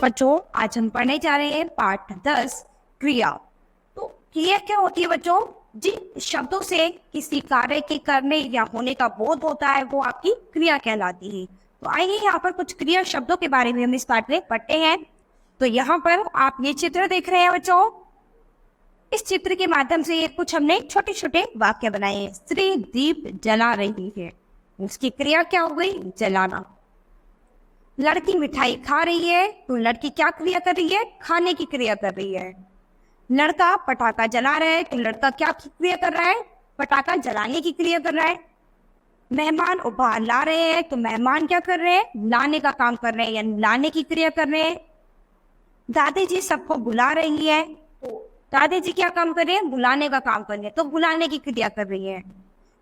बच्चों आज हम पढ़ने जा रहे हैं पाठ 10 क्रिया। तो क्रिया क्या होती है बच्चों? जिन शब्दों से किसी कार्य के करने या होने का बोध होता है वो आपकी क्रिया कहलाती है। तो आइए यहाँ पर कुछ क्रिया शब्दों के बारे में हम इस पाठ में पढ़ते हैं। तो यहाँ पर आप ये चित्र देख रहे हैं बच्चों। इस चित्र के माध्यम से कुछ हमने छोटे छोटे वाक्य बनाए हैं। स्त्री दीप जला रही है, उसकी क्रिया क्या हो गई? जलाना। लड़की मिठाई खा रही है, तो लड़की क्या क्रिया कर रही है? खाने की क्रिया कर रही है। लड़का पटाखा जला रहा है, तो लड़का क्या क्रिया कर रहा है? पटाखा जलाने की क्रिया कर रहा है। मेहमान उपहार ला रहे हैं, तो मेहमान क्या कर रहे हैं? लाने का काम कर रहे हैं, यानी लाने की क्रिया कर रहे हैं। दादी जी सबको बुला रही है, तो दादी जी क्या काम कर रहे हैं? बुलाने का काम कर रहे हैं, तो बुलाने की क्रिया कर रही है।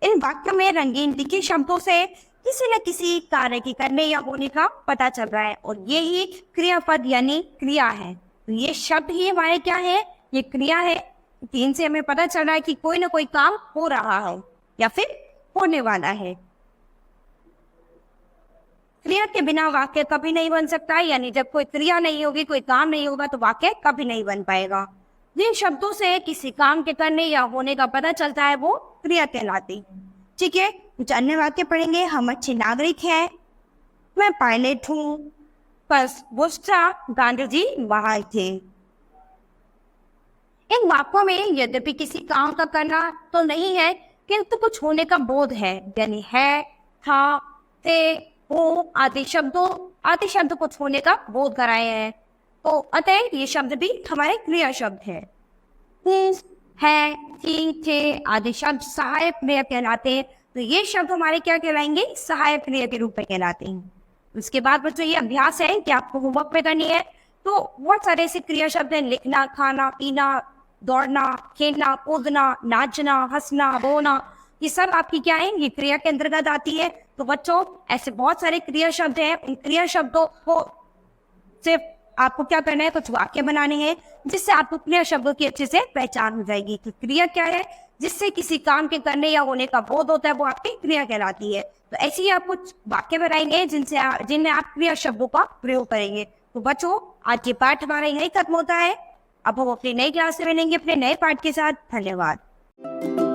इन वाक्यों में रंगीन लिखे शब्दों से किसी न किसी कार्य के करने या होने का पता चल रहा है, और ये ही क्रियापद यानी क्रिया है। तो ये शब्द ही हमारे क्या है? ये क्रिया है। तीन से हमें पता चल रहा है कि कोई ना कोई काम हो रहा है या फिर होने वाला है। क्रिया के बिना वाक्य कभी नहीं बन सकता, यानी जब कोई क्रिया नहीं होगी, कोई काम नहीं होगा, तो वाक्य कभी नहीं बन पाएगा। जिन शब्दों से किसी काम के करने या होने का पता चलता है वो क्रिया कहलाती। ठीक है, कुछ अन्य वाक्य पढ़ेंगे। हम अच्छे नागरिक हैं, मैं पायलट हूँ, बस बुस्टा गांधी जी वहां थे। इन वाक्यों में यद्यपि किसी काम का करना तो नहीं है, किंतु कुछ होने का बोध है, यानी है, था, थे, हो आदि शब्द कुछ होने का बोध कराए हैं। तो अतः ये शब्द भी हमारे क्रिया शब्द है। है, थी, थे आदि शब्द सहायक क्रिया कहलाते हैं। तो ये शब्द हमारे क्या कहलाएंगे? सहायक क्रिया के रूप में कहलाते हैं। उसके बाद बच्चों ये अभ्यास है कि आपको होमवर्क में करनी है। तो बहुत सारे ऐसे क्रिया शब्द हैं: लिखना, खाना, पीना, दौड़ना, खेलना, कूदना, नाचना, हंसना, रोना। ये सब आपकी क्या है? ये क्रिया के अंतर्गत आती है। तो बच्चों ऐसे बहुत सारे क्रिया शब्द हैं। उन क्रिया शब्दों को सिर्फ आपको क्या करना है? कुछ वाक्य बनाने हैं, जिससे आपको क्रिया शब्दों की अच्छे से पहचान हो जाएगी कि क्रिया क्या है। जिससे किसी काम के करने या होने का बोध होता है वो आपकी क्रिया कहलाती है। तो ऐसे ही आप कुछ वाक्य बनाएंगे जिनमें आप क्रिया शब्दों का प्रयोग करेंगे। तो बच्चों आज ये पाठ हमारा यही खत्म होता है। अब हम अपनी नई क्लास में मिलेंगे अपने नए पाठ के साथ। धन्यवाद।